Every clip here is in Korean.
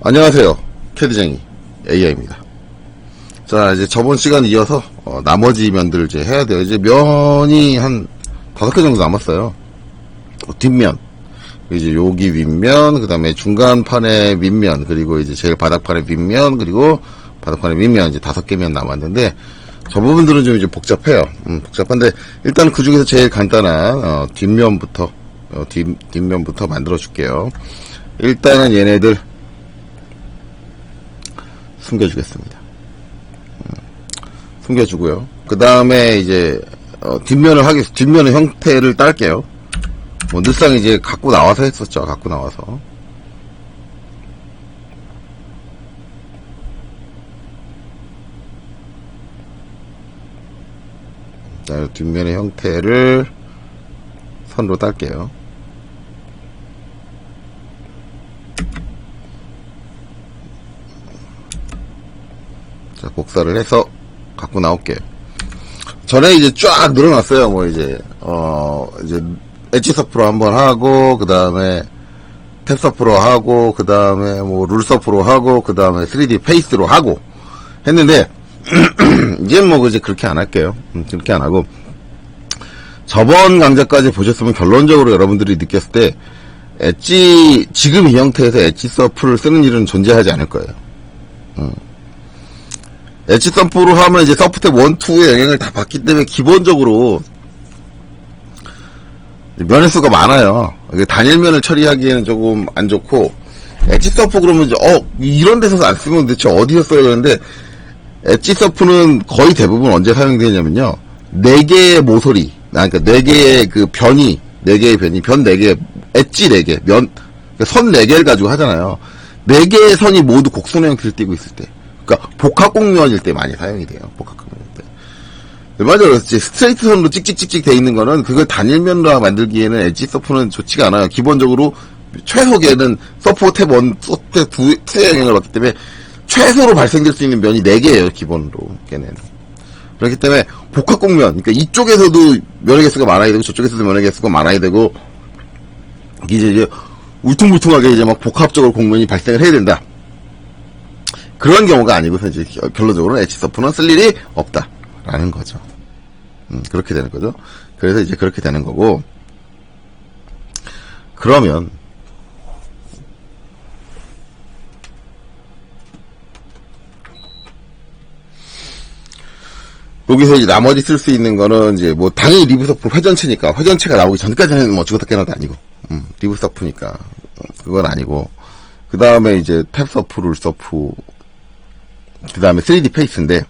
안녕하세요. 캐드쟁이 AI입니다. 자, 이제 저번 시간 이어서 나머지 면들을 이제 해야 돼요. 이제 면이 한 5개 정도 남았어요. 뒷면, 이제 여기 윗면, 그 다음에 중간판의 윗면, 그리고 이제 제일 바닥판의 윗면, 그리고 바닥판의 윗면, 이제 5개 면 남았는데, 저 부분들은 좀 이제 복잡해요. 복잡한데, 일단 그 중에서 제일 간단한, 뒷면부터, 뒷면부터 만들어 줄게요. 일단은 얘네들, 숨겨주겠습니다. 숨겨주고요. 그 다음에 이제, 뒷면의 형태를 딸게요. 늘상 이제 갖고 나와서 했었죠. 갖고 나와서. 자, 뒷면의 형태를 선으로 딸게요. 자, 복사를 해서 갖고 나올게요. 전에 이제 쫙 늘어났어요. 뭐 이제 엣지 서프로 한번 하고, 그 다음에 탭 서프로 하고, 그 다음에 뭐 룰 서프로 하고, 그 다음에 3D 페이스로 하고 했는데, 이제는 뭐 이제 그렇게 안 할게요. 그렇게 안 하고, 저번 강좌까지 보셨으면 결론적으로 여러분들이 느꼈을 때, 엣지, 지금 이 형태에서 엣지 서프를 쓰는 일은 존재하지 않을 거예요. 엣지 서프로 하면 이제 서프탭 1, 2의 영향을 다 받기 때문에 기본적으로 면의 수가 많아요. 단일면을 처리하기에는 조금 안 좋고, 엣지 서프 그러면 이제 이런 데서 안 쓰면 대체 어디서 써야 되는데, 엣지 서프는 거의 대부분 언제 사용되냐면요, 4개의 모서리, 그러니까 4개의 그 변이, 4개의 변이, 변 4개, 엣지 4개, 선 4개를 가지고 하잖아요. 4개의 선이 모두 곡선의 형태를 띠고 있을 때, 그러니까 복합곡면일 때 많이 사용이 돼요. 복합곡면일 때. 맞아요. 스트레이트 선으로 찍찍찍찍 돼 있는 거는 그걸 단일면으로 만들기에는 엣지 서프는 좋지가 않아요. 기본적으로 최소 걔는 서프 탭 1, 서프 탭 2의 영향을 받기 때문에 최소로 발생될 수 있는 면이 4개예요. 기본으로 걔는. 그렇기 때문에 복합곡면, 그러니까 이쪽에서도 면의 개수가 많아야 되고 저쪽에서도 면의 개수가 많아야 되고, 이제 울퉁불퉁하게 이제 막 복합적으로 곡면이 발생을 해야 된다. 그런 경우가 아니고서 이제 결론적으로는 엣지 서프는 쓸 일이 없다라는 거죠. 그렇게 되는 거죠. 그래서 이제 그렇게 되는 거고, 그러면 여기서 이제 나머지 쓸 수 있는 거는 이제 뭐 당연히 리브 서프 회전체니까, 회전체가 나오기 전까지는 뭐 죽었다 깨어나도 아니고, 리브 서프니까 그건 아니고, 그 다음에 이제 탭 서프, 룰 서프, 그 다음에 3D 페이스인데,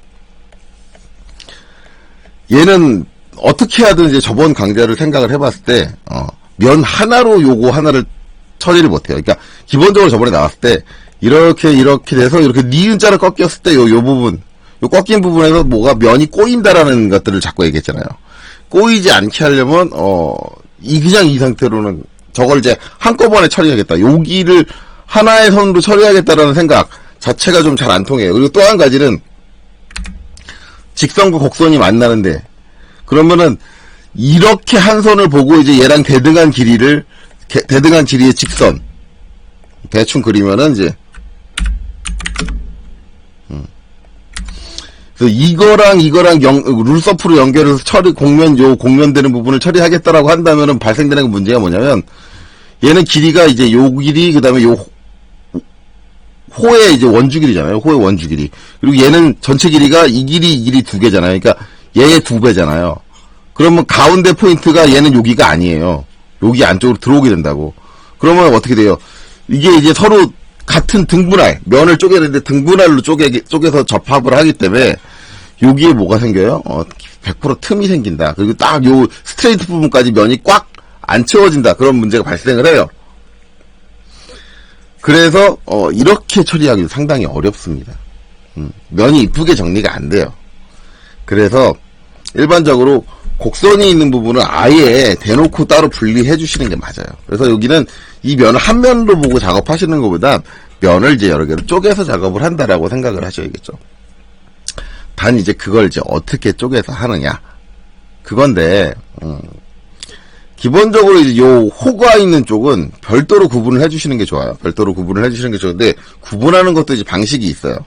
얘는 어떻게 하든 이제 저번 강좌를 생각을 해봤을 때, 면 하나로 요거 하나를 처리를 못해요. 그러니까 기본적으로 저번에 나왔을 때 이렇게 돼서 이렇게 니은자를 꺾였을 때 요 부분, 요 꺾인 부분에서 뭐가 면이 꼬인다라는 것들을 자꾸 얘기했잖아요. 꼬이지 않게 하려면 그냥 이 상태로는 저걸 이제 한꺼번에 처리하겠다. 여기를 하나의 선으로 처리하겠다라는 생각 자체가 좀 잘 안 통해요. 그리고 또 한 가지는 직선과 곡선이 만나는데, 그러면은 이렇게 한 선을 보고 이제 얘랑 대등한 길이의 직선 대충 그리면은 이제 그래서 이거랑 룰서프로 연결해서 곡면되는 부분을 처리하겠다라고 한다면은 발생되는 문제가 뭐냐면, 얘는 길이가 이제 요 길이, 그 다음에 요 호의 이제 원주 길이잖아요. 호의 원주 길이. 그리고 얘는 전체 길이가 이 길이 2개잖아요. 그러니까 얘의 2배잖아요. 그러면 가운데 포인트가 얘는 여기가 아니에요. 여기 안쪽으로 들어오게 된다고. 그러면 어떻게 돼요? 이게 이제 서로 같은 등분할, 면을 쪼개야 되는데 등분할로 쪼개서 접합을 하기 때문에 여기에 뭐가 생겨요? 100% 틈이 생긴다. 그리고 딱 요 스트레이트 부분까지 면이 꽉 안 채워진다. 그런 문제가 발생을 해요. 그래서 이렇게 처리하기도 상당히 어렵습니다. 면이 이쁘게 정리가 안 돼요. 그래서 일반적으로 곡선이 있는 부분은 아예 대놓고 따로 분리해 주시는 게 맞아요. 그래서 여기는 이 면을 한 면으로 보고 작업하시는 것보다 면을 이제 여러 개로 쪼개서 작업을 한다라고 생각을 하셔야겠죠. 단 이제 그걸 이제 어떻게 쪼개서 하느냐, 그건데 기본적으로 이제 요 호가 있는 쪽은 별도로 구분을 해주시는 게 좋아요. 별도로 구분을 해주시는 게 좋은데, 구분하는 것도 이제 방식이 있어요.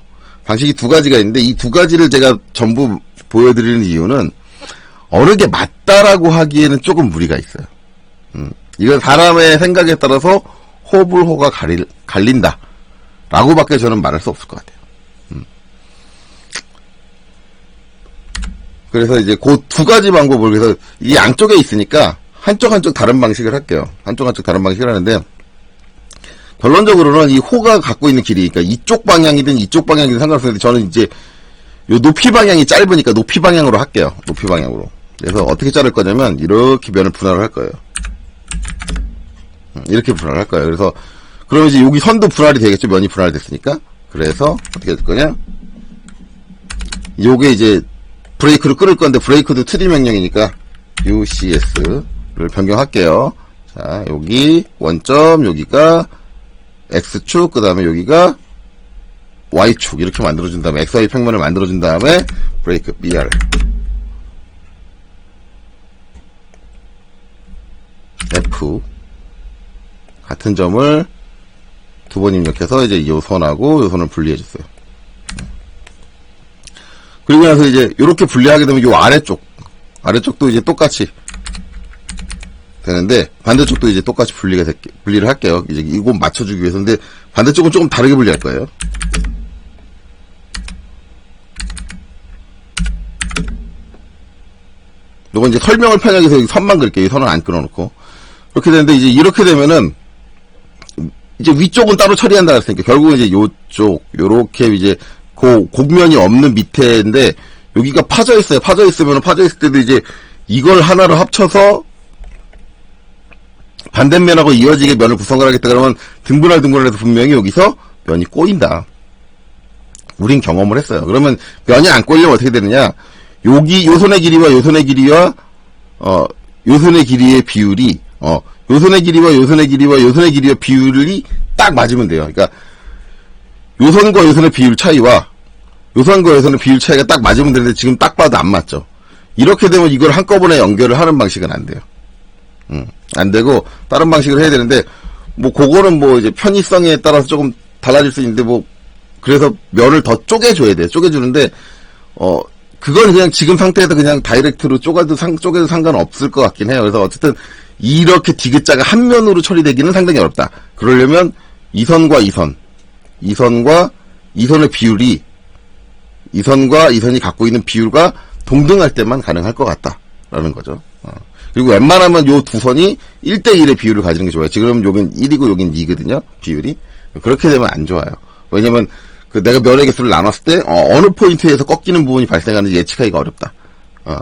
방식이 두 가지가 있는데, 이 두 가지를 제가 전부 보여드리는 이유는, 어느 게 맞다라고 하기에는 조금 무리가 있어요. 이건 사람의 생각에 따라서 호불호가 갈린다. 라고밖에 저는 말할 수 없을 것 같아요. 그래서 이제 그 두 가지 방법을, 그래서 이 양쪽에 있으니까 한쪽 다른 방식을 할게요. 한쪽 다른 방식을 하는데, 결론적으로는 이 호가 갖고 있는 길이, 그러니까 이쪽 방향이든 상관없는데, 저는 이제 요 높이 방향이 짧으니까 높이 방향으로 할게요. 높이 방향으로. 그래서 어떻게 자를 거냐면, 이렇게 면을 분할을 할 거예요. 이렇게 분할을 할 거예요. 그래서, 그러면 이제 여기 선도 분할이 되겠죠. 면이 분할됐으니까. 그래서, 어떻게 될 거냐? 요게 이제, 브레이크를 끊을 건데, 브레이크도 2D 명령이니까, UCS를 변경할게요. 자, 여기, 원점, 여기가, X축, 그 다음에 여기가, Y축, 이렇게 만들어준 다음에, XY 평면을 만들어준 다음에, 브레이크, BR. F. 같은 점을 두 번 입력해서, 이제 요 선하고 요 선을 분리해줬어요. 그리고 나서 이제, 요렇게 분리하게 되면 요 아래쪽도 이제 똑같이 되는데, 반대쪽도 이제 똑같이 분리를 할게요. 이제 이거 맞춰주기 위해서. 근데, 반대쪽은 조금 다르게 분리할 거예요. 요건 이제 설명을 편하게 해서 선만 그릴게요. 이 선은 안 끊어놓고. 그렇게 되는데, 이제 이렇게 되면은, 이제 위쪽은 따로 처리한다 그랬으니까, 결국은 이제 요쪽, 요렇게 이제, 곡면이 없는 밑에인데, 여기가 파져 있어요. 파져 있을 때도 이제, 이걸 하나로 합쳐서, 반대면하고 이어지게 면을 구성을 하겠다 그러면, 등분할해서 분명히 여기서 면이 꼬인다. 우린 경험을 했어요. 그러면, 면이 안 꼬이려면 어떻게 되느냐, 요 손의 길이와 요 손의 길이와, 요 손의 길이의 비율이, 요 손의 길이와 요 손의 길이의 비율이 딱 맞으면 돼요. 그러니까, 요 선과 요 선의 비율 차이와 요 선과 요 선의 비율 차이가 딱 맞으면 되는데 지금 딱 봐도 안 맞죠. 이렇게 되면 이걸 한꺼번에 연결을 하는 방식은 안 돼요. 안 되고 다른 방식을 해야 되는데 뭐 그거는 뭐 이제 편의성에 따라서 조금 달라질 수 있는데 뭐 그래서 면을 더 쪼개줘야 돼요. 쪼개주는데 그건 그냥 지금 상태에서 그냥 다이렉트로 쪼개도 상관없을 것 같긴 해요. 그래서 어쨌든 이렇게 디귿자가 한 면으로 처리되기는 상당히 어렵다. 그러려면 이 선과 이 선의 비율이, 이 선과 이 선이 갖고 있는 비율과 동등할 때만 가능할 것 같다라는 거죠. 그리고 웬만하면 요 두 선이 1대1의 비율을 가지는 게 좋아요. 지금 여긴 1이고 여긴 2거든요. 비율이. 그렇게 되면 안 좋아요. 왜냐면 내가 면의 개수를 나눴을 때 어느 포인트에서 꺾이는 부분이 발생하는지 예측하기가 어렵다.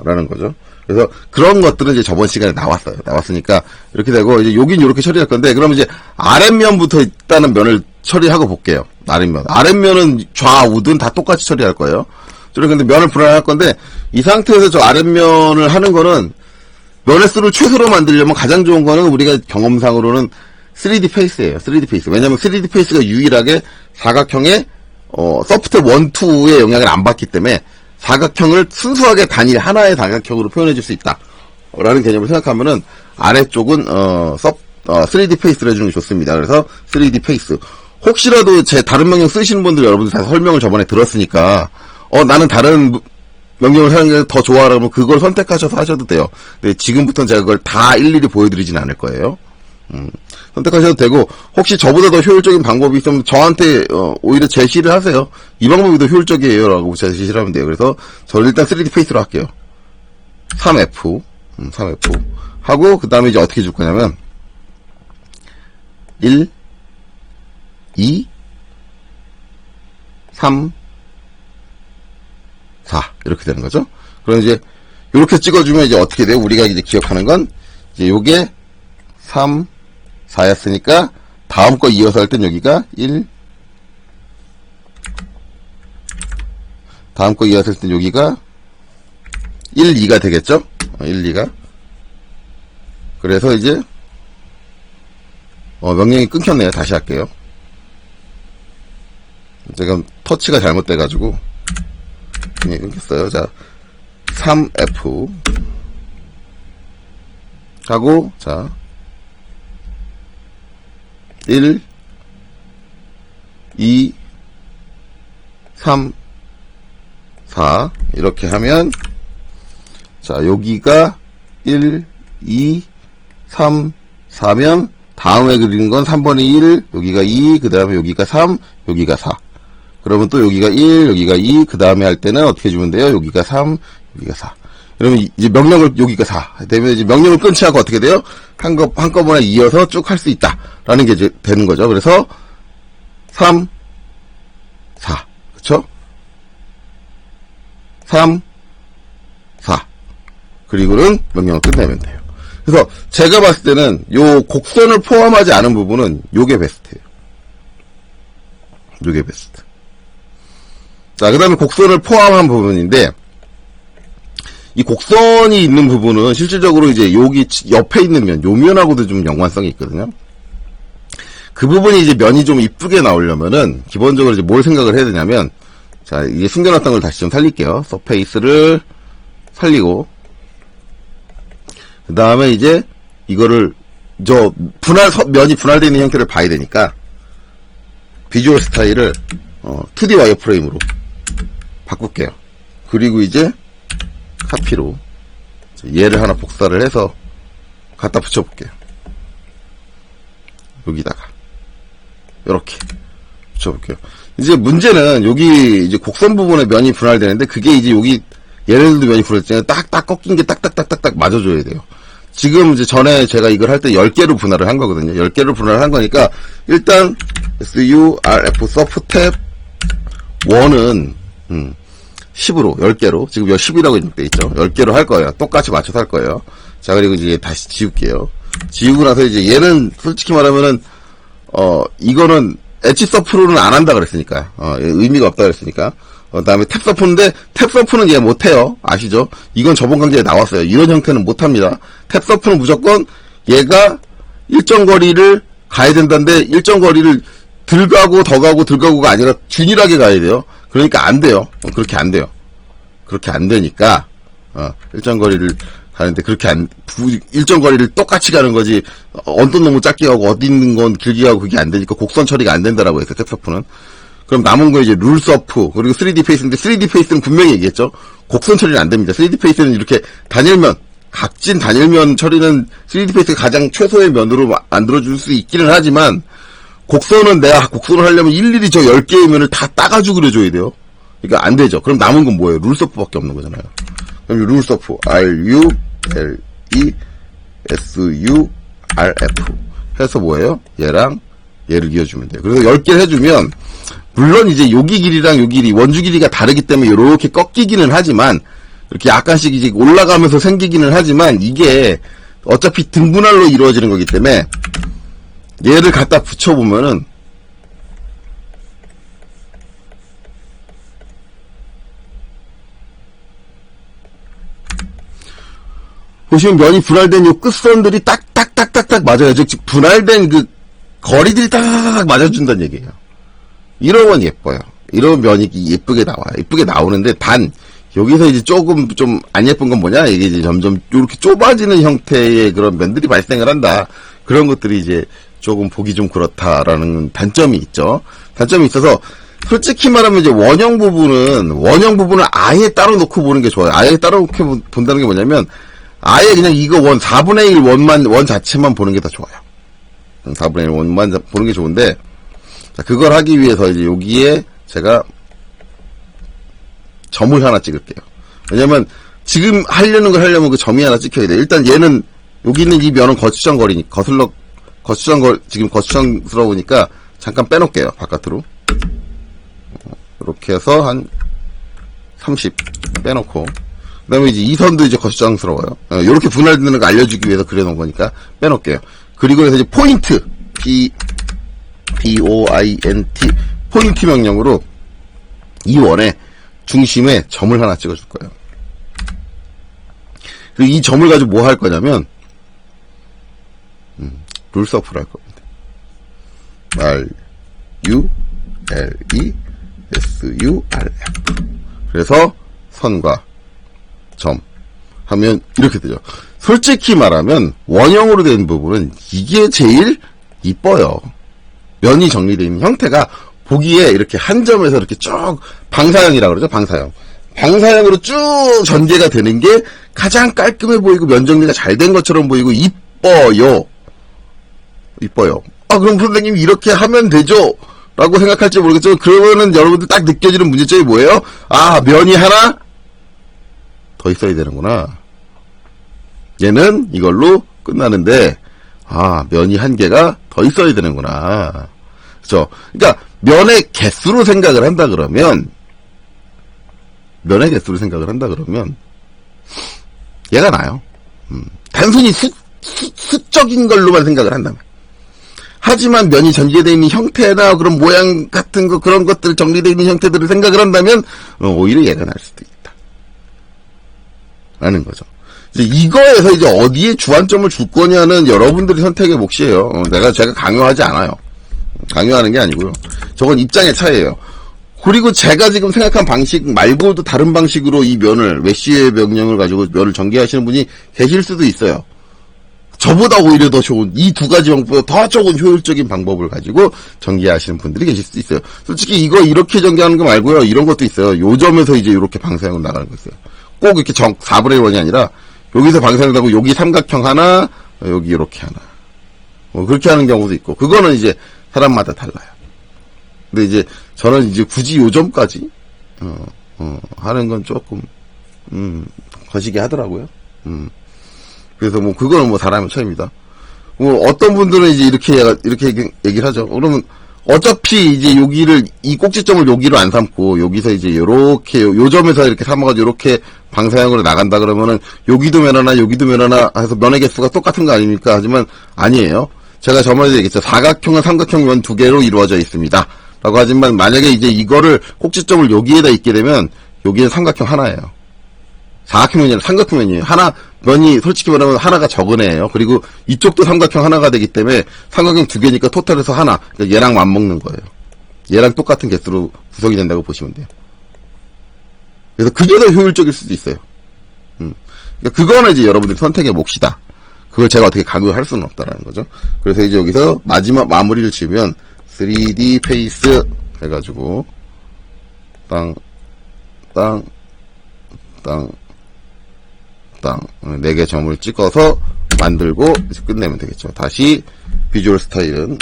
라는 거죠. 그래서 그런 것들은 이제 저번 시간에 나왔어요. 나왔으니까 이렇게 되고 이제 여긴 이렇게 처리할 건데 그러면 이제 아랫면부터 일단은 면을 처리하고 볼게요. 아랫면은 좌우든 다 똑같이 처리할 거예요. 근데 면을 분할할 건데 이 상태에서 저 아랫면을 하는 거는 면의 수를 최소로 만들려면 가장 좋은 거는 우리가 경험상으로는 3D 페이스예요. 3D 페이스. 왜냐면 3D 페이스가 유일하게 사각형의 소프트 1, 2의 영향을 안 받기 때문에 사각형을 순수하게 단일 하나의 사각형으로 표현해 줄 수 있다. 라는 개념을 생각하면은 아래쪽은 3D 페이스를 해주는 게 좋습니다. 그래서 3D 페이스. 혹시라도 제 다른 명령 쓰시는 분들 여러분들 다 설명을 저번에 들었으니까 나는 다른 명령을 사는 게 더 좋아라면 그걸 선택하셔서 하셔도 돼요. 근데 지금부터는 제가 그걸 다 일일이 보여드리진 않을 거예요. 선택하셔도 되고 혹시 저보다 더 효율적인 방법이 있으면 저한테 오히려 제시를 하세요. 이 방법이 더 효율적이에요 라고 제시를 하면 돼요. 그래서 저는 일단 3D 페이스로 할게요. 3F 하고 그 다음에 이제 어떻게 줄 거냐면 1 2 3 4 이렇게 되는 거죠. 그럼 이제 이렇게 찍어주면 이제 어떻게 돼요? 우리가 이제 기억하는 건 이제 요게 3 4였으니까 다음 거 이어서 할 땐 여기가 1 다음 거 이어서 할 땐 여기가 1, 2가 되겠죠? 1, 2가 그래서 이제 명령이 끊겼네요. 다시 할게요. 지금 터치가 잘못돼가지고 끊겼어요. 자 3F 하고, 자, 1, 2, 3, 4 이렇게 하면 자 여기가 1, 2, 3, 4면 다음에 그리는 건 3번이 1, 여기가 2, 그 다음에 여기가 3, 여기가 4. 그러면 또 여기가 1, 여기가 2, 그 다음에 할 때는 어떻게 주면 돼요? 여기가 3, 여기가 4. 그러면 이제 명령을 여기가 4 되면 이제 명령을 끊지 않고 어떻게 돼요? 한꺼번에 이어서 쭉 할 수 있다 라는 게 이제 되는 거죠. 그래서 3, 4 그쵸? 3, 4 그리고는 명령을 끝내면 돼요. 그래서 제가 봤을 때는 요 곡선을 포함하지 않은 부분은 요게 베스트예요. 요게 베스트. 자, 그 다음에 곡선을 포함한 부분인데 이 곡선이 있는 부분은 실질적으로 이제 여기 옆에 있는 면, 요 면하고도 좀 연관성이 있거든요. 그 부분이 이제 면이 좀 이쁘게 나오려면은 기본적으로 이제 뭘 생각을 해야 되냐면 자, 이게 숨겨놨던 걸 다시 좀 살릴게요. 서페이스를 살리고 그 다음에 이제 이거를 면이 분할되어 있는 형태를 봐야 되니까 비주얼 스타일을 2D 와이어프레임으로 바꿀게요. 그리고 이제 카피로 얘를 하나 복사를 해서 갖다 붙여볼게요. 여기다가 이렇게 붙여볼게요. 이제 문제는 여기 이제 곡선 부분에 면이 분할되는데 그게 이제 여기 얘네들도 면이 분할되잖아요. 딱딱 꺾인 게 딱딱딱딱딱 맞아줘야 돼요. 지금 이제 전에 제가 이걸 할 때 10개로 분할을 한 거거든요. 10개로 분할을 한 거니까 일단 SURF 서프 탭 1은 10으로 10개로 지금 10이라고 돼 있죠. 10개로 할 거예요. 똑같이 맞춰서 할 거예요. 자, 그리고 이제 다시 지울게요. 지우고 나서 이제 얘는 솔직히 말하면은 이거는 엣지 서프로는 안 한다 그랬으니까 의미가 없다 그랬으니까 그다음에 탭 서프인데 탭 서프는 얘 못해요. 아시죠? 이건 저번 강좌에 나왔어요. 이런 형태는 못합니다. 탭 서프는 무조건 얘가 일정 거리를 가야 된다는데 일정 거리를 덜 가고 더 가고 덜 가고가 아니라 균일하게 가야 돼요. 그러니까 안 돼요. 그렇게 안 돼요. 그렇게 안 되니까 일정 거리를 가는데 그렇게 일정 거리를 똑같이 가는 거지 언뜻 너무 작게 가고 어디 있는 건 길게 가고 그게 안 되니까 곡선 처리가 안 된다라고 했어요. 탭 서프는. 그럼 남은 거 이제 룰 서프 그리고 3D 페이스인데 3D 페이스는 분명히 얘기했죠. 곡선 처리는 안 됩니다. 3D 페이스는 이렇게 단일면 각진 단일면 처리는 3D 페이스가 가장 최소의 면으로 만들어줄 수 있기는 하지만 곡선은 내가 곡선을 하려면 일일이 저 10개의 면을 다 따가지고 그려줘야 돼요. 그러니까 안 되죠. 그럼 남은 건 뭐예요? 룰 서프밖에 없는 거잖아요. 그럼 룰 서프 RULESURF 해서 뭐예요? 얘랑 얘를 이어주면 돼요. 그래서 10개를 해주면 물론 이제 여기 길이랑 요 길이 원주 길이가 다르기 때문에 이렇게 꺾이기는 하지만 이렇게 약간씩 이제 올라가면서 생기기는 하지만 이게 어차피 등분할로 이루어지는 거기 때문에 얘를 갖다 붙여보면은 보시면 면이 분할된 요 끝선들이 딱딱딱딱딱 맞아요. 즉 분할된 그 거리들이 딱딱딱 맞아준다는 얘기예요. 이러면 예뻐요. 이런 면이 예쁘게 나와요. 예쁘게 나오는데 단 여기서 이제 조금 좀 안 예쁜 건 뭐냐? 이게 이제 점점 이렇게 좁아지는 형태의 그런 면들이 발생을 한다. 그런 것들이 이제 조금 보기 좀 그렇다라는 단점이 있죠. 단점이 있어서 솔직히 말하면 이제 원형 부분을 아예 따로 놓고 보는 게 좋아요. 아예 따로 놓고 본다는 게 뭐냐면 아예 그냥 이거 4분의 1 원 자체만 보는 게 더 좋아요. 4분의 1 원만 보는 게 좋은데 자, 그걸 하기 위해서 이제 여기에 제가 점을 하나 찍을게요. 왜냐면 지금 하려면 그 점이 하나 찍혀야 돼. 일단 얘는 여기 있는 이 면은 거추장거리니까 지금 거추장스러우니까 잠깐 빼놓을게요. 바깥으로. 이렇게 해서 한 30 빼놓고 그 다음에 이제 이 선도 이제 거추장스러워요. 이렇게 분할되는 거 알려주기 위해서 그려놓은 거니까 빼놓을게요. 그리고 해서 이제 포인트 POINT 포인트 명령으로 이 원의 중심에 점을 하나 찍어줄 거예요. 그리고 이 점을 가지고 뭐 할 거냐면 룰 서프를 할 겁니다. RULESURF 그래서 선과 점 하면 이렇게 되죠. 솔직히 말하면 원형으로 된 부분은 이게 제일 이뻐요. 면이 정리되어 있는 형태가 보기에 이렇게 한 점에서 이렇게 쭉 방사형이라고 그러죠. 방사형. 방사형으로 쭉 전개가 되는 게 가장 깔끔해 보이고 면 정리가 잘 된 것처럼 보이고 이뻐요. 이뻐요. 아, 그럼 선생님 이렇게 하면 되죠? 라고 생각할지 모르겠지만 그러면은 여러분들 딱 느껴지는 문제점이 뭐예요? 아, 면이 하나 더 있어야 되는구나. 얘는 이걸로 끝나는데 아, 면이 한 개가 더 있어야 되는구나. 그렇죠? 그러니까 면의 개수로 생각을 한다 그러면 면의 개수로 생각을 한다 그러면 얘가 나요. 단순히 수적인 걸로만 생각을 한다면. 하지만 면이 전개되어 있는 형태나 그런 모양 같은 거 그런 것들 정리되어 있는 형태들을 생각을 한다면 오히려 얘가 날 수도 있다. 라는 거죠. 이거에서 이제 어디에 주안점을 줄 거냐는 여러분들의 선택의 몫이에요. 제가 강요하지 않아요. 강요하는 게 아니고요. 저건 입장의 차이예요. 그리고 제가 지금 생각한 방식 말고도 다른 방식으로 이 면을 메쉬의 명령을 가지고 면을 전개하시는 분이 계실 수도 있어요. 저보다 오히려 더 좋은 이 두 가지 방법보다 더 좋은 효율적인 방법을 가지고 전개하시는 분들이 계실 수도 있어요. 솔직히 이거 이렇게 전개하는 거 말고요. 이런 것도 있어요. 요 점에서 이제 이렇게 방사형으로 나가는 거 있어요. 꼭 이렇게 4분의 1원이 아니라 여기서 방사형 나고 여기 삼각형 하나, 여기 이렇게 하나. 그렇게 하는 경우도 있고 그거는 이제 사람마다 달라요. 근데 이제 저는 이제 굳이 요 점까지 하는 건 조금 거시기 하더라고요. 그래서 뭐 그거는 뭐 사람의 차이입니다. 뭐 어떤 분들은 이제 이렇게 얘기를 하죠. 그러면 어차피 이제 여기를 이 꼭지점을 여기로 안 삼고 여기서 이제 요렇게 요 점에서 이렇게 삼아가지고 요렇게 방사형으로 나간다 그러면은 여기도 면 하나 여기도 면 하나 해서 면의 개수가 똑같은 거 아닙니까? 하지만 아니에요. 제가 저번에 얘기했죠. 사각형은 삼각형 면 두 개로 이루어져 있습니다. 라고 하지만 만약에 이제 이거를 꼭지점을 여기에다 있게 되면 여기는 삼각형 하나예요. 사각형면이 아니라 삼각형면이에요. 하나 면이 솔직히 말하면 하나가 적은 애예요. 그리고 이쪽도 삼각형 하나가 되기 때문에 삼각형 두 개니까 토탈에서 하나. 그러니까 얘랑 맞먹는 거예요. 얘랑 똑같은 개수로 구성이 된다고 보시면 돼요. 그래서 그게 더 효율적일 수도 있어요. 그러니까 그거는 이제 여러분들 선택의 몫이다. 그걸 제가 어떻게 강요할 수는 없다라는 거죠. 그래서 이제 여기서 마지막 마무리를 지으면 3D 페이스 해가지고 땅 4개 점을 찍어서 만들고 이제 끝내면 되겠죠. 다시 비주얼 스타일은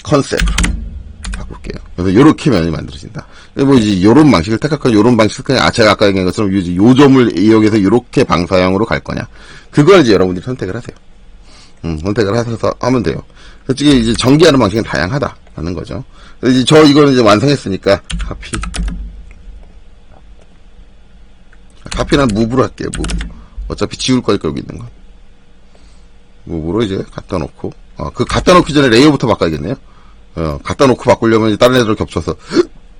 컨셉으로 바꿀게요. 그래서 요렇게 면이 만들어진다. 뭐 이제 요런 방식을 택할 거냐, 요런 방식을 택할 거냐, 제가 아까 얘기한 것처럼 요 점을 이용해서 요렇게 방사형으로 갈 거냐. 그걸 이제 여러분들이 선택을 하세요. 선택을 하셔서 하면 돼요. 솔직히 이제 전개하는 방식은 다양하다라는 거죠. 이제 이거는 이제 완성했으니까 카피는 무브로 할게요. 무브. 어차피 지울 거니까 여기 있는 거. 무브로 이제 갖다 놓고 그 갖다 놓기 전에 레이어부터 바꿔야겠네요. 갖다 놓고 바꾸려면 이제 다른 애들 겹쳐서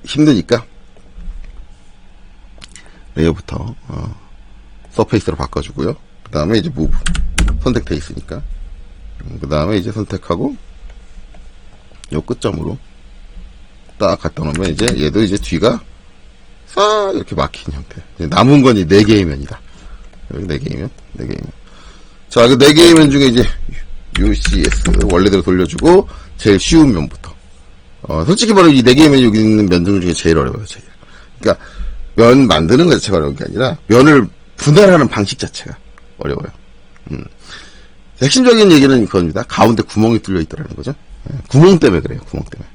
힘드니까 레이어부터 서페이스로 바꿔주고요. 그 다음에 이제 무브 선택돼 있으니까 그 다음에 이제 선택하고 요 끝점으로 딱 갖다 놓으면 이제 얘도 이제 뒤가 싹 이렇게 막힌 형태. 이제 남은 건 이제 4개의 면이다. 여기 4개의 면. 자, 그 4개의 면 중에 이제 UCS 원래대로 돌려주고 제일 쉬운 면부터. 솔직히 말하면 이 4개의 면이 여기 있는 면들 중에 제일 어려워요. 제일. 그러니까 면 만드는 것 자체가 어려운 게 아니라 면을 분할하는 방식 자체가 어려워요. 핵심적인 얘기는 이겁니다. 가운데 구멍이 뚫려 있더라는 거죠. 구멍 때문에 그래요. 구멍 때문에.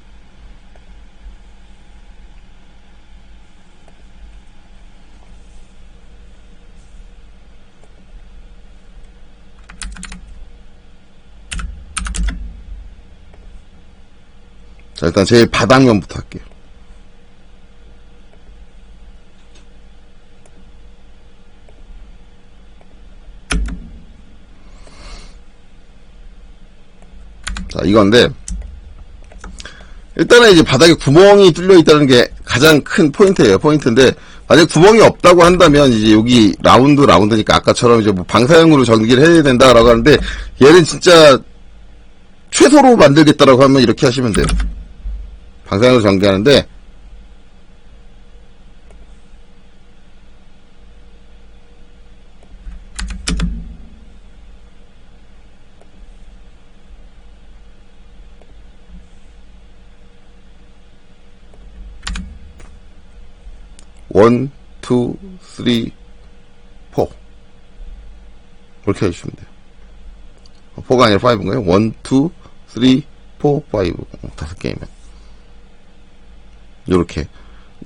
자, 일단 제일 바닥면부터 할게요. 자, 이건데, 일단은 이제 바닥에 구멍이 뚫려 있다는 게 가장 큰 포인트예요. 포인트인데, 만약 구멍이 없다고 한다면, 이제 여기 라운드니까 아까처럼 이제 뭐 방사형으로 전기를 해야 된다라고 하는데, 얘는 진짜 최소로 만들겠다라고 하면 이렇게 하시면 돼요. 방사형으로 전개하는데, 1, 2, 3, 4. 그렇게 해주시면 돼요. 4가 아니라 5인가요? 1, 2, 3, 4, 5. 5개이면. 요렇게.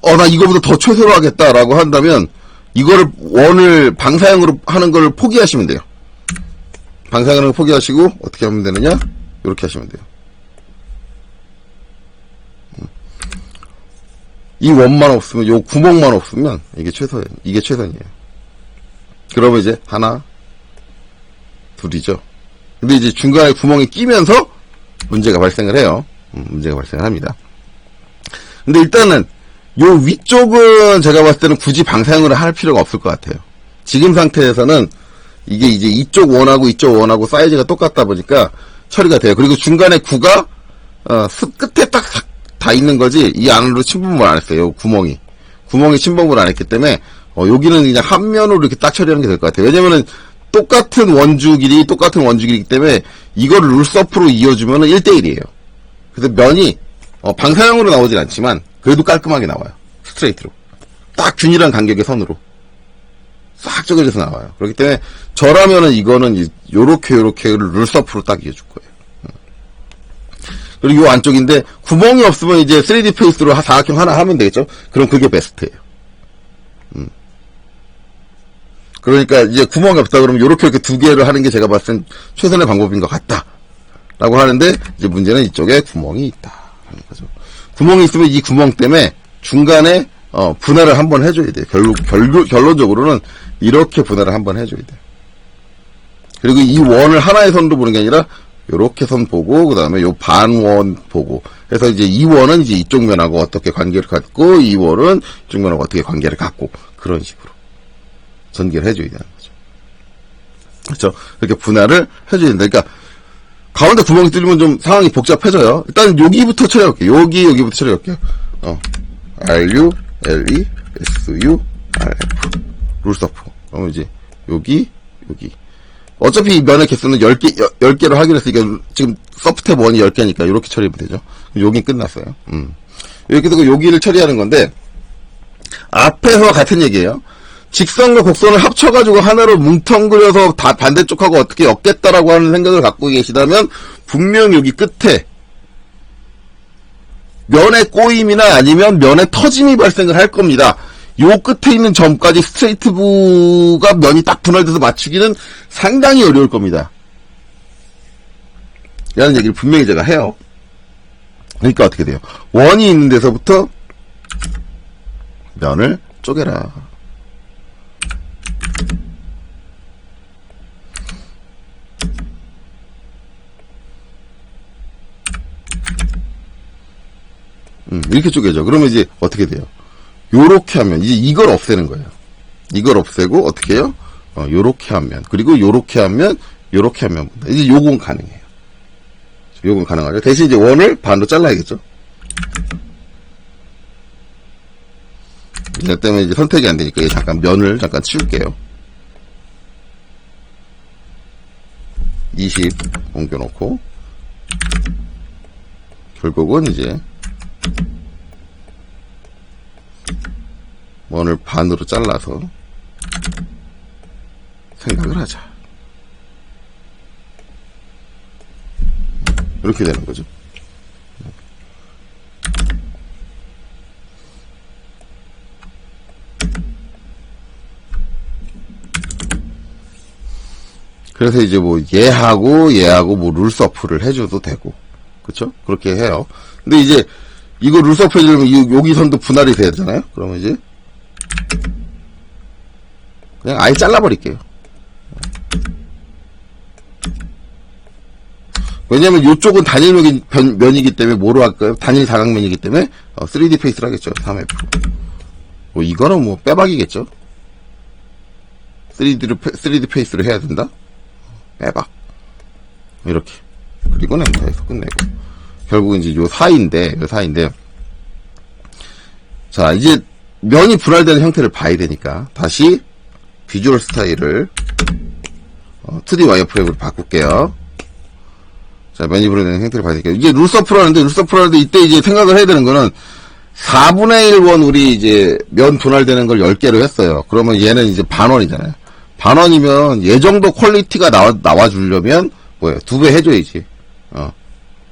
나 이거보다 더 최소로 하겠다라고 한다면, 이거를 원을 방사형으로 하는 걸 포기하시면 돼요. 방사형으로 포기하시고, 어떻게 하면 되느냐? 요렇게 하시면 돼요. 이 원만 없으면, 요 구멍만 없으면, 이게 최선이에요. 그러면 이제, 하나, 둘이죠. 근데 이제 중간에 구멍이 끼면서, 문제가 발생을 해요. 문제가 발생을 합니다. 근데 일단은, 요 위쪽은 제가 봤을 때는 굳이 방사형으로 할 필요가 없을 것 같아요. 지금 상태에서는 이게 이제 이쪽 원하고 이쪽 원하고 사이즈가 똑같다 보니까 처리가 돼요. 그리고 중간에 구가 끝에 딱 다 있는 거지 이 안으로 침범을 안 했어요. 구멍이 침범을 안 했기 때문에 여기는 그냥 한 면으로 이렇게 딱 처리하는 게 될 것 같아요. 왜냐면은 똑같은 원주길이기 때문에 이거를 룰서프로 이어주면은 1대1이에요. 그래서 면이 방사형으로 나오진 않지만 그래도 깔끔하게 나와요. 스트레이트로. 딱 균일한 간격의 선으로. 싹 쪼개져서 나와요. 그렇기 때문에 저라면은 이거는 요렇게를 룰서프로 딱 이어줄 거예요. 그리고 요 안쪽인데 구멍이 없으면 이제 3D 페이스로 사각형 하나 하면 되겠죠? 그럼 그게 베스트예요. 그러니까 이제 구멍이 없다 그러면 요렇게 이렇게 두 개를 하는 게 제가 봤을 땐 최선의 방법인 것 같다. 라고 하는데 이제 문제는 이쪽에 구멍이 있다. 하는 거죠. 구멍이 있으면 이 구멍 때문에 중간에 분할을 한번 해줘야 돼요. 결론적으로는 이렇게 분할을 한번 해줘야 돼요. 그리고 이 원을 하나의 선으로 보는 게 아니라 요렇게 선 보고 그 다음에 요 반원 보고 해서 이제 이 원은 이제 이쪽 면하고 어떻게 관계를 갖고 이 원은 이쪽 면하고 어떻게 관계를 갖고 그런 식으로 전개를 해줘야 되는 거죠. 그렇죠? 그렇게 분할을 해줘야 된다. 그러니까 가운데 구멍이 뚫리면 좀 상황이 복잡해져요. 일단 여기부터 처리할게요. 여기부터 처리할게요. RU, LE, SU, RF. 룰서프. 그러면 이제 여기. 어차피 면의 개수는 10개로 하기로 했으니까 지금 서프탭 1이 10개니까 이렇게 처리하면 되죠. 여긴 끝났어요. 이렇게 되고 여기를 처리하는 건데 앞에서 같은 얘기예요. 직선과 곡선을 합쳐가지고 하나로 뭉텅그려서 다 반대쪽하고 어떻게 엮겠다라고 하는 생각을 갖고 계시다면 분명 여기 끝에 면의 꼬임이나 아니면 면의 터짐이 발생을 할 겁니다. 요 끝에 있는 점까지 스트레이트부가 면이 딱 분할돼서 맞추기는 상당히 어려울 겁니다. 라는 얘기를 분명히 제가 해요. 그러니까 어떻게 돼요? 원이 있는 데서부터 면을 쪼개라. 이렇게 쪼개죠. 그러면 이제 어떻게 돼요? 요렇게 하면 이제 이걸 없애는 거예요. 이걸 없애고 어떻게 해요? 요렇게 하면 그리고 요렇게 하면 이제 요건 가능해요. 요건 가능하죠. 대신 이제 원을 반으로 잘라야겠죠. 이것 때문에 이제 선택이 안 되니까 잠깐 면을 잠깐 치울게요. 20 옮겨놓고 결국은 이제 원을 반으로 잘라서 생각을 하자. 이렇게 되는 거죠. 그래서 이제 뭐 얘하고 뭐 룰서프를 해줘도 되고, 그쵸? 그렇게 해요. 근데 이제 이거 룰서프 해주려면 여기 선도 분할이 돼야 되잖아요. 그러면 이제 그냥 아예 잘라버릴게요. 왜냐면 이쪽은 단일 면이기 때문에 뭐로 할까요? 단일 사각면이기 때문에 3D 페이스를 하겠죠. 3F. 뭐 이거는 뭐 빼박이겠죠. 3D 페이스를 해야 된다. 빼박. 이렇게. 그리고 엔터에서 끝내고. 결국은 이제 요 사이인데 자, 이제 면이 분할되는 형태를 봐야 되니까 다시 비주얼 스타일을 2D 와이어프레임으로 바꿀게요. 자, 면이 분할되는 형태를 봐야 되니까 이제 룰서프를 하는데 이때 이제 생각을 해야 되는 거는 4분의 1원 우리 이제 면 분할되는 걸 10개로 했어요. 그러면 얘는 이제 반원이잖아요. 반원이면 얘 정도 퀄리티가 나와주려면 뭐예요? 2배 해줘야지.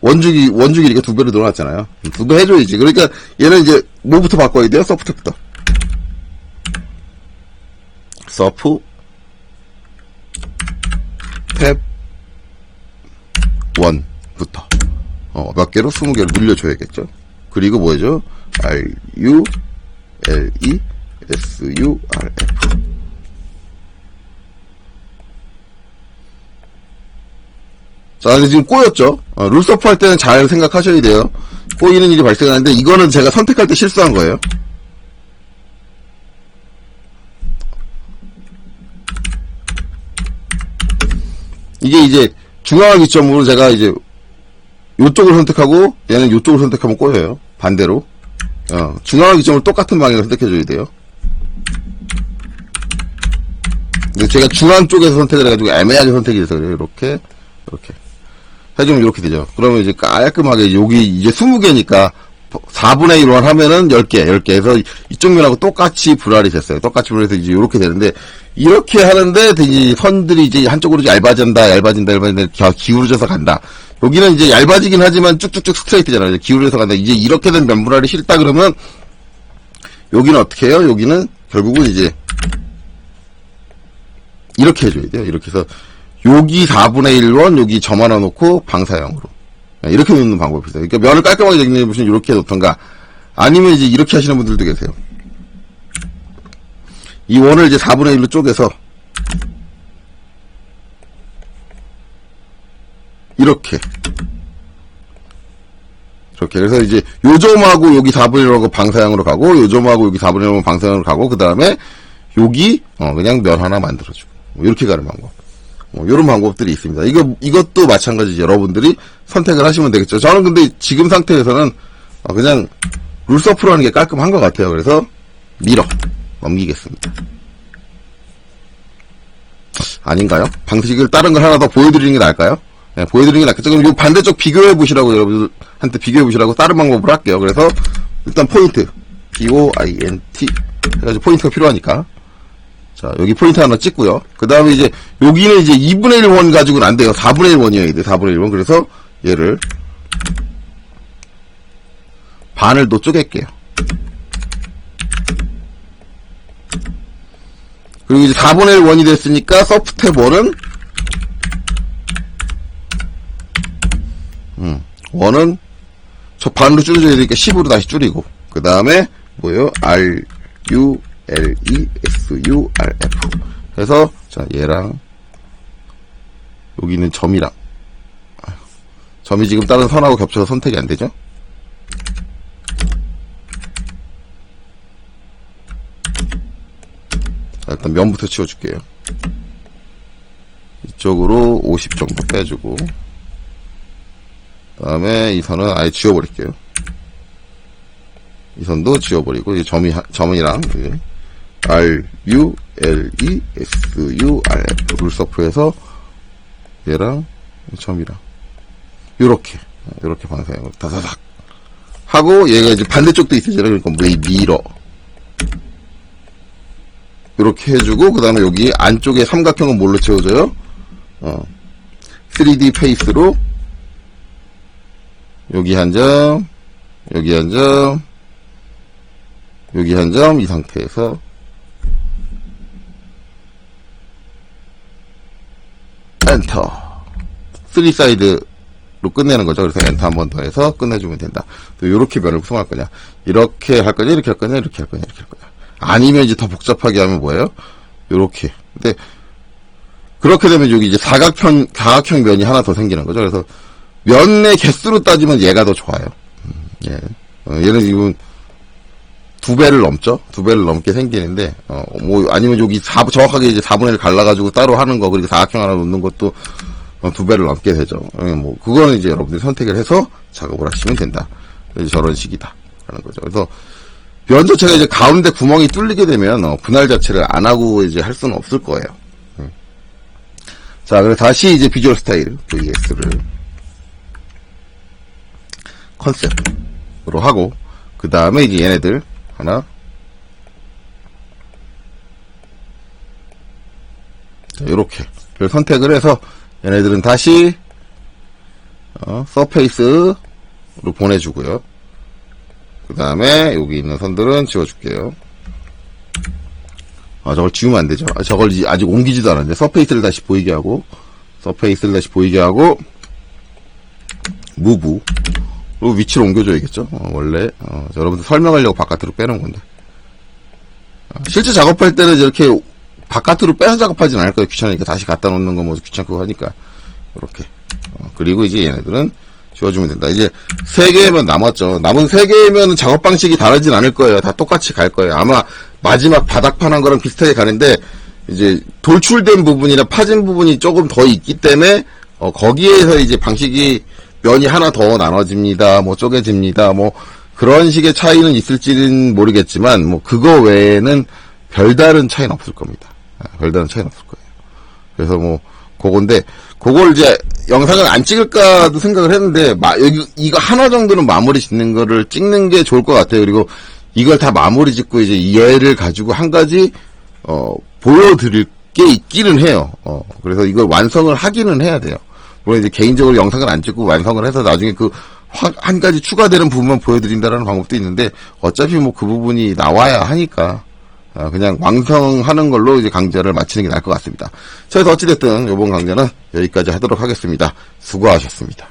원주기 이렇게 2배로 늘어났잖아요. 2배 해줘야지. 그러니까 얘는 이제 뭐부터 바꿔야 돼요? 서프부터. 서프 탭 1부터 몇 개로? 20개로 늘려줘야겠죠. 그리고 뭐죠? RU LE SURF. 자, 근데 지금 꼬였죠? 룰서프 할 때는 잘 생각하셔야 돼요. 꼬이는 일이 발생하는데, 이거는 제가 선택할 때 실수한 거예요. 이게 이제 중앙을 기점으로 제가 이제 요쪽을 선택하고, 얘는 요쪽을 선택하면 꼬여요. 반대로. 중앙을 기점으로 똑같은 방향을 선택해줘야 돼요. 근데 제가 중앙 쪽에서 선택을 해가지고 애매하게 선택이 돼서 그래요. 이렇게. 해주면 이렇게 되죠. 그러면 이제 깔끔하게 여기 이제 20개니까 4분의 1원 하면은 10개 해서 이쪽 면하고 똑같이 분할이 됐어요. 똑같이 분할해서 이제 이렇게 되는데, 이렇게 하는데 이제 선들이 이제 한쪽으로 얇아진다 기울어져서 간다. 여기는 이제 얇아지긴 하지만 쭉쭉쭉 스트레이트잖아요. 기울어져서 간다. 이제 이렇게 된 면 분할이 싫다 그러면 여기는 어떻게 해요? 여기는 결국은 이제 이렇게 해줘야 돼요. 이렇게 해서 여기 4분의 1원, 여기 점 하나 놓고 방사형으로. 이렇게 놓는 방법이 있어요. 그러니까 면을 깔끔하게 정리해보시면 이렇게 놓던가, 아니면 이제 이렇게 하시는 분들도 계세요. 이 원을 이제 4분의 1로 쪼개서, 이렇게. 그래서 이제 요 점하고 여기 4분의 1하고 방사형으로 가고, 요 점하고 여기 4분의 1하고 방사형으로 가고, 그 다음에 여기, 그냥 면 하나 만들어주고. 이렇게 가는 방법. 요런 방법들이 있습니다. 이것도 마찬가지죠. 여러분들이 선택을 하시면 되겠죠. 저는 근데 지금 상태에서는 그냥 룰서프로 하는 게 깔끔한 것 같아요. 그래서 넘기겠습니다. 아닌가요? 방식을 다른 걸 하나 더 보여드리는 게 나을까요? 네, 보여드리는 게 낫겠죠. 그럼 요 반대쪽 비교해 보시라고, 여러분들한테 비교해 보시라고 다른 방법을 할게요. 그래서 일단 포인트 POINT 해가지고 포인트가 필요하니까, 자, 여기 포인트 하나 찍고요. 그 다음에 이제, 여기는 이제 2분의 1 원 가지고는 안 돼요. 4분의 1 원이어야 돼. 4분의 1 원. 그래서 얘를 반을 또 쪼갤게요. 그리고 이제 4분의 1 원이 됐으니까 서프 탭 1은 원은 저 반으로 줄여줘야 되니까 10으로 다시 줄이고, 그 다음에 뭐예요? RU LE SURF 해서, 자, 얘랑 여기는 점이랑, 점이 지금 다른 선하고 겹쳐서 선택이 안 되죠? 자, 일단 면부터 치워줄게요. 이쪽으로 50 정도 빼주고, 그 다음에 이 선은 아예 지워버릴게요. 이 선도 지워버리고, 이 점이랑 RU LE SURF 룰서프에서 얘랑 점이랑 요렇게 방사형으로 다다닥 하고, 얘가 이제 반대쪽도 있으잖아요. 그러니까 미러 요렇게 해주고, 그 다음에 여기 안쪽에 삼각형은 뭘로 채워져요? 3D 페이스로 여기 한 점, 여기 한 점, 여기 한 점, 이 상태에서 엔터. 3사이드로 끝내는 거죠. 그래서 엔터 한 번 더 해서 끝내주면 된다. 또 요렇게 면을 구성할 거냐, 이렇게 할 거냐, 이렇게 할 거냐, 이렇게 할 거냐, 이렇게 할 거냐. 아니면 이제 더 복잡하게 하면 뭐예요? 요렇게. 근데 그렇게 되면 여기 이제 사각형 면이 하나 더 생기는 거죠. 그래서 면의 개수로 따지면 얘가 더 좋아요. 예. 얘는 지금 2배를 넘죠? 2배를 넘게 생기는데, 아니면 여기 정확하게 이제 4분의 1 갈라가지고 따로 하는 거, 그리고 사각형 하나 놓는 것도 2배를 넘게 되죠. 그거는 이제 여러분들이 선택을 해서 작업을 하시면 된다. 이제 저런 식이다. 라는 거죠. 그래서 면 자체가 이제 가운데 구멍이 뚫리게 되면, 분할 자체를 안 하고 이제 할 수는 없을 거예요. 자, 그래서 다시 이제 비주얼 스타일, VS를 컨셉으로 하고, 그 다음에 이제 얘네들 하나, 자, 요렇게 선택을 해서 얘네들은 다시 서페이스로 보내주고요. 그 다음에 여기 있는 선들은 지워줄게요. 저걸 지우면 안 되죠. 저걸 아직 옮기지도 않았는데 서페이스를 다시 보이게 하고 무브 그리고 위치를 옮겨줘야겠죠. 원래 여러분들 설명하려고 바깥으로 빼놓은 건데 실제 작업할 때는 이렇게 바깥으로 빼서 작업하진 않을 거예요. 귀찮으니까 다시 갖다 놓는 거 뭐 귀찮고 하니까 이렇게 그리고 이제 얘네들은 지워주면 된다. 이제 3개면 남았죠. 남은 3개면 작업 방식이 다르진 않을 거예요. 다 똑같이 갈 거예요. 아마 마지막 바닥판 한 거랑 비슷하게 가는데 이제 돌출된 부분이나 파진 부분이 조금 더 있기 때문에 거기에서 이제 방식이 면이 하나 더 나눠집니다. 뭐 쪼개집니다. 뭐 그런 식의 차이는 있을지는 모르겠지만 뭐 그거 외에는 별다른 차이는 없을 겁니다. 별다른 차이는 없을 거예요. 그래서 뭐 그건데 그걸 이제 영상을 안 찍을까도 생각을 했는데 여기 이거 하나 정도는 마무리 짓는 거를 찍는 게 좋을 것 같아요. 그리고 이걸 다 마무리 짓고 이제 얘를 가지고 한 가지 보여드릴 게 있기는 해요. 그래서 이걸 완성을 하기는 해야 돼요. 물론 이제 개인적으로 영상을 안 찍고 완성을 해서 나중에 그 한 가지 추가되는 부분만 보여드린다라는 방법도 있는데 어차피 뭐 그 부분이 나와야 하니까 그냥 완성하는 걸로 이제 강좌를 마치는 게 나을 것 같습니다. 자, 그래서 어찌됐든 이번 강좌는 여기까지 하도록 하겠습니다. 수고하셨습니다.